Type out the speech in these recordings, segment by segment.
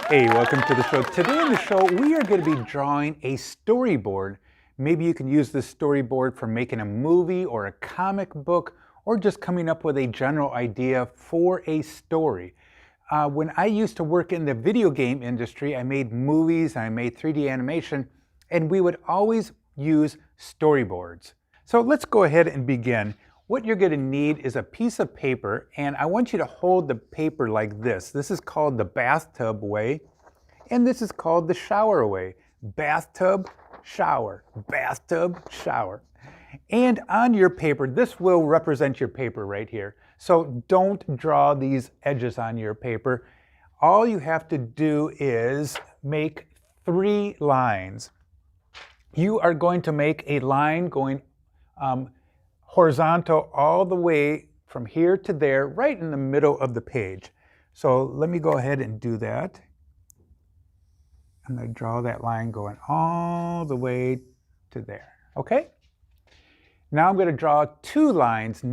Hey, welcome to the show. Today in the show, we are going to be drawing a storyboard. Maybe you can use this storyboard for making a movie or a comic book, or just coming up with a general idea for a story. When I used to work in the video game industry, I made movies, I made 3D animation, and we would always use storyboards. So let's go ahead and begin. What you're going to need is a piece of paper, and I want you to hold the paper like this. This is called the bathtub way, and this is called the shower way. Bathtub, shower, bathtub, shower. And on your paper, this will represent your paper right here. So don't draw these edges on your paper. All you have to do is make 3 lines. You are going to make a line going horizontal all the way from here to there, right in the middle of the page. So let me go ahead and do that. I'm going to draw that line going all the way to there, okay? Now I'm going to draw 2 lines,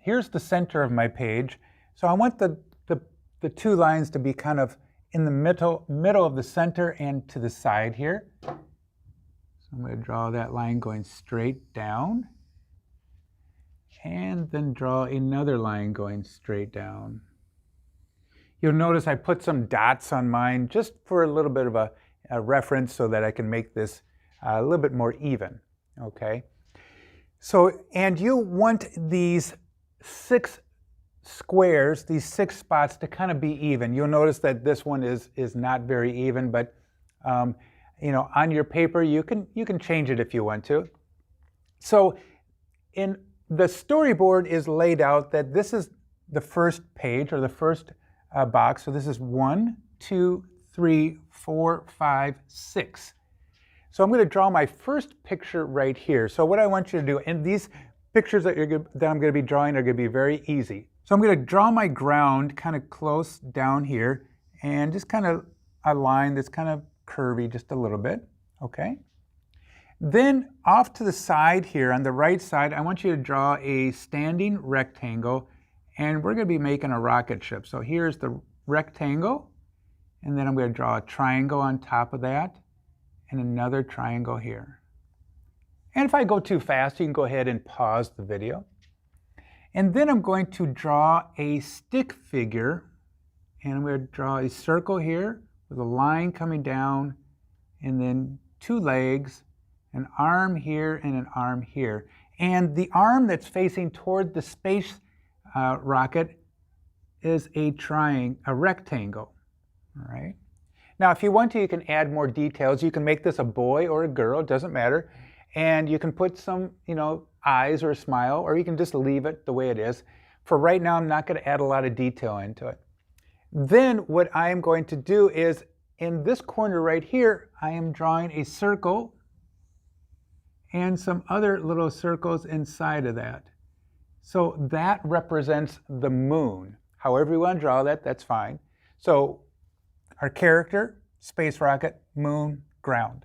here's the center of my page. So I want the 2 lines to be kind of in the middle of the center and to the side here. So I'm going to draw that line going straight down. And then draw another line going straight down. You'll notice I put some dots on mine just for a little bit of a reference so that I can make this a little bit more even, okay? So, and you want these 6 squares, these 6 spots to kind of be even. You'll notice that this one is not very even, but you know, on your paper you can change it if you want to. So in the storyboard is laid out that this is the first page or the first box. So this is 1, 2, 3, 4, 5, 6. So I'm going to draw my first picture right here. So what I want you to do, and these pictures that I'm going to be drawing are going to be very easy. So I'm going to draw my ground kind of close down here and just kind of a line that's kind of curvy just a little bit, okay? Then off to the side here, on the right side, I want you to draw a standing rectangle, and we're going to be making a rocket ship. So here's the rectangle, and then I'm going to draw a triangle on top of that, and another triangle here. And if I go too fast, you can go ahead and pause the video. And then I'm going to draw a stick figure, and I'm going to draw a circle here with a line coming down, and then 2 legs, an arm here and an arm here. And the arm that's facing toward the space rocket is a rectangle, all right? Now, if you want to, you can add more details. You can make this a boy or a girl, it doesn't matter. And you can put some, you know, eyes or a smile, or you can just leave it the way it is. For right now, I'm not going to add a lot of detail into it. Then what I am going to do is, in this corner right here, I am drawing a circle and some other little circles inside of that. So that represents the moon. However you want to draw that, that's fine. So our character, space rocket, moon, ground.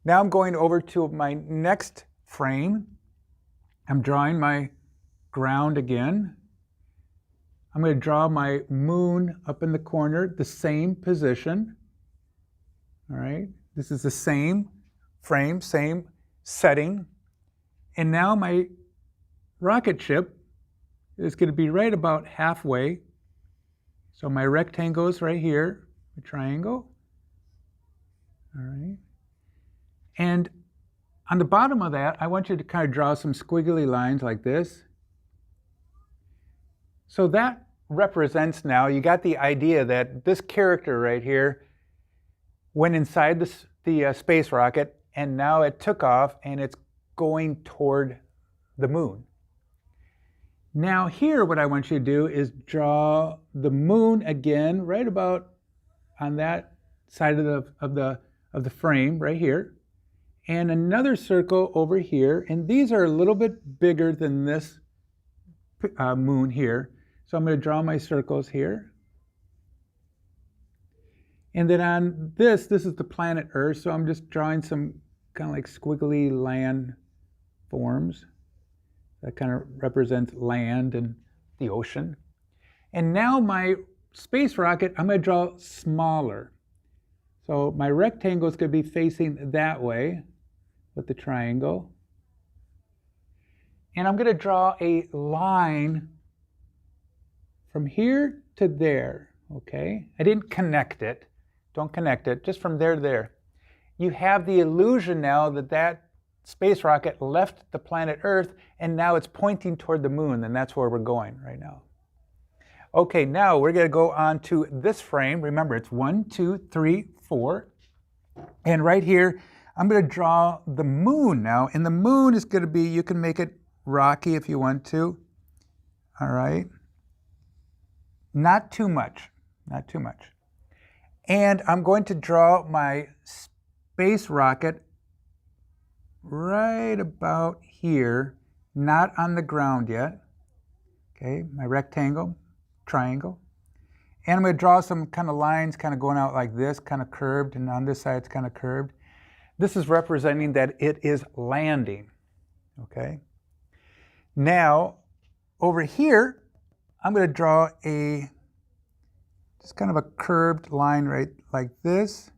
Now I'm going over to my next frame. I'm drawing my ground again. I'm going to draw my moon up in the corner, the same position. All right, this is the same frame, same setting. And now my rocket ship is going to be right about halfway. So my rectangle is right here, a triangle. All right. And on the bottom of that, I want you to kind of draw some squiggly lines like this. So that represents now, you got the idea that this character right here went inside the space rocket, and now it took off and it's going toward the moon. Now here, what I want you to do is draw the moon again, right about on that side of the frame right here, and another circle over here. And these are a little bit bigger than this moon here. So I'm going to draw my circles here. And then on this is the planet Earth. So I'm just drawing some kind of like squiggly land forms. That kind of represents land and the ocean. And now my space rocket, I'm going to draw smaller. So my rectangle is going to be facing that way with the triangle. And I'm going to draw a line from here to there, okay? I didn't connect it. Don't connect it, just from there to there. You have the illusion now that that space rocket left the planet Earth and now it's pointing toward the moon, and that's where we're going right now. Okay, now we're going to go on to this frame. Remember, it's 1, 2, 3, 4. And right here, I'm going to draw the moon now. And the moon is going to be, you can make it rocky if you want to. All right. Not too much. Not too much. And I'm going to draw my space rocket right about here, not on the ground yet. Okay, my rectangle, triangle. And I'm going to draw some kind of lines kind of going out like this, kind of curved, and on this side it's kind of curved. This is representing that it is landing. Okay. Now, over here, I'm going to draw just kind of a curved line right like this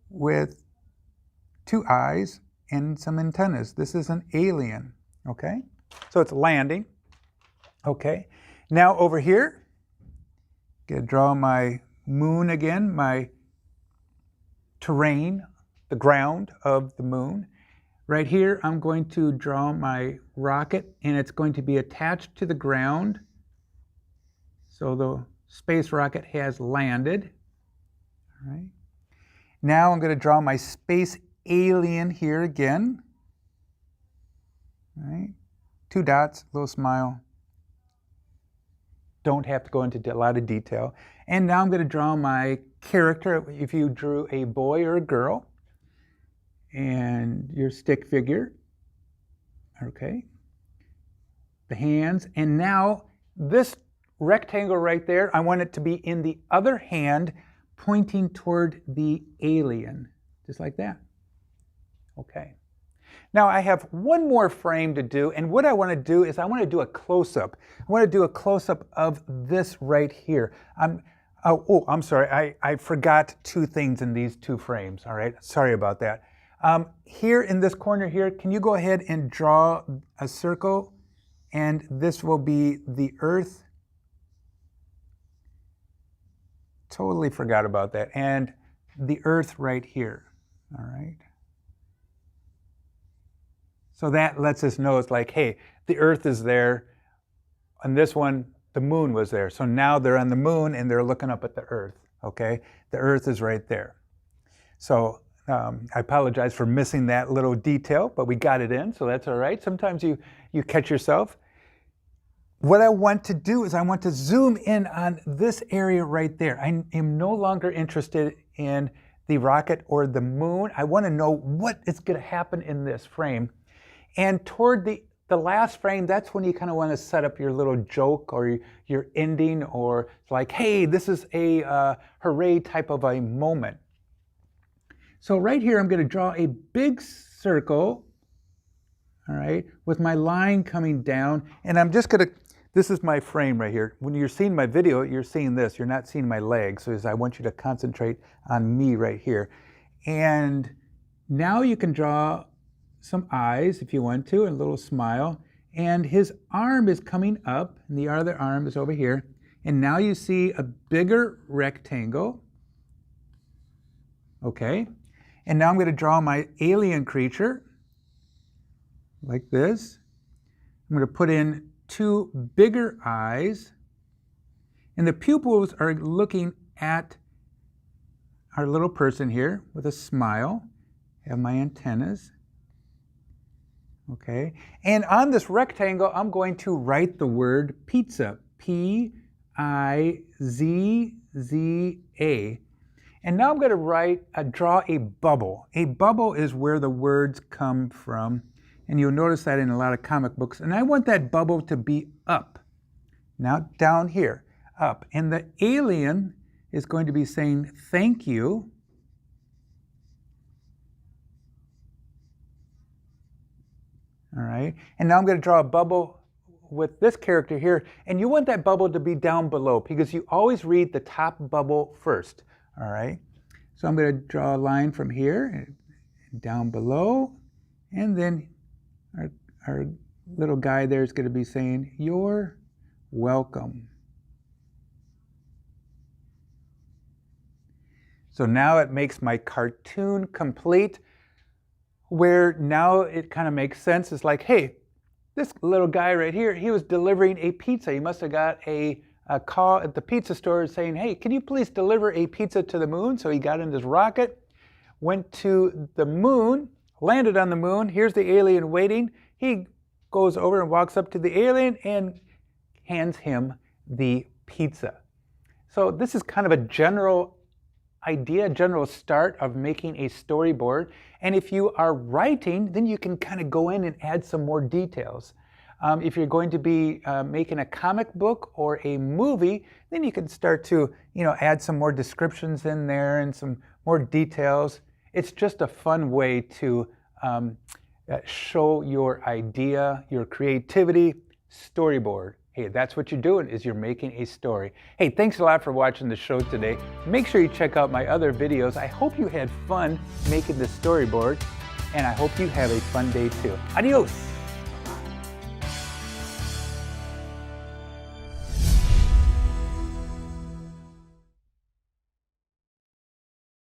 with 2 eyes and some antennas. This is an alien. Okay. So it's landing. Okay. Now over here, I'm going to draw my moon again, my terrain, the ground of the moon. Right here, I'm going to draw my rocket, and it's going to be attached to the ground. So the space rocket has landed. All right. Now I'm going to draw my space alien here again. All right. 2 dots, little smile. Don't have to go into a lot of detail. And now I'm going to draw my character, if you drew a boy or a girl, and your stick figure. Okay. The hands. And now this rectangle right there, I want it to be in the other hand pointing toward the alien, just like that. Okay. Now I have one more frame to do, and what I want to do is I want to do a close-up. I want to do a close-up of this right here. I'm sorry, I forgot 2 things in these 2 frames, all right? Sorry about that. Here in this corner here, can you go ahead and draw a circle? And this will be the Earth. Totally forgot about that. And the Earth right here, all right? So that lets us know it's like, hey, the Earth is there. On this one, the moon was there. So now they're on the moon and they're looking up at the Earth, okay? The Earth is right there. So I apologize for missing that little detail, but we got it in, so that's all right. Sometimes you catch yourself. What I want to do is I want to zoom in on this area right there. I am no longer interested in the rocket or the moon. I want to know what is going to happen in this frame. And toward the last frame, that's when you kind of want to set up your little joke or your ending, or like, hey, this is a hooray type of a moment. So right here, I'm going to draw a big circle, all right, with my line coming down. And I'm just going to, this is my frame right here. When you're seeing my video, you're seeing this. You're not seeing my legs. So I want you to concentrate on me right here. And now you can draw some eyes if you want to, and a little smile. And his arm is coming up, and the other arm is over here. And now you see a bigger rectangle. Okay. And now I'm going to draw my alien creature like this. I'm going to put in 2 bigger eyes. And the pupils are looking at our little person here with a smile. I have my antennas. Okay, and on this rectangle, I'm going to write the word pizza, P-I-Z-Z-A. And now I'm going to draw a bubble. A bubble is where the words come from, and you'll notice that in a lot of comic books. And I want that bubble to be up, not down here, up. And the alien is going to be saying, thank you. All right, and now I'm going to draw a bubble with this character here, and you want that bubble to be down below because you always read the top bubble first. All right, So I'm going to draw a line from here and down below, and then our little guy there is going to be saying, "You're welcome." So now it makes my cartoon complete, where now it kind of makes sense. It's like, hey, this little guy right here, he was delivering a pizza. He must have got a call at the pizza store saying, hey, can you please deliver a pizza to the moon? So he got in his rocket, went to the moon, landed on the moon. Here's the alien waiting. He goes over and walks up to the alien and hands him the pizza. So this is kind of a general idea, general start of making a storyboard. And if you are writing, then you can kind of go in and add some more details. If you're going to be making a comic book or a movie, then you can start to, add some more descriptions in there and some more details. It's just a fun way to show your idea, your creativity. Storyboard. Hey, that's what you're doing, is you're making a story. Hey, thanks a lot for watching the show today. Make sure you check out my other videos. I hope you had fun making the storyboard, and I hope you have a fun day too. Adios!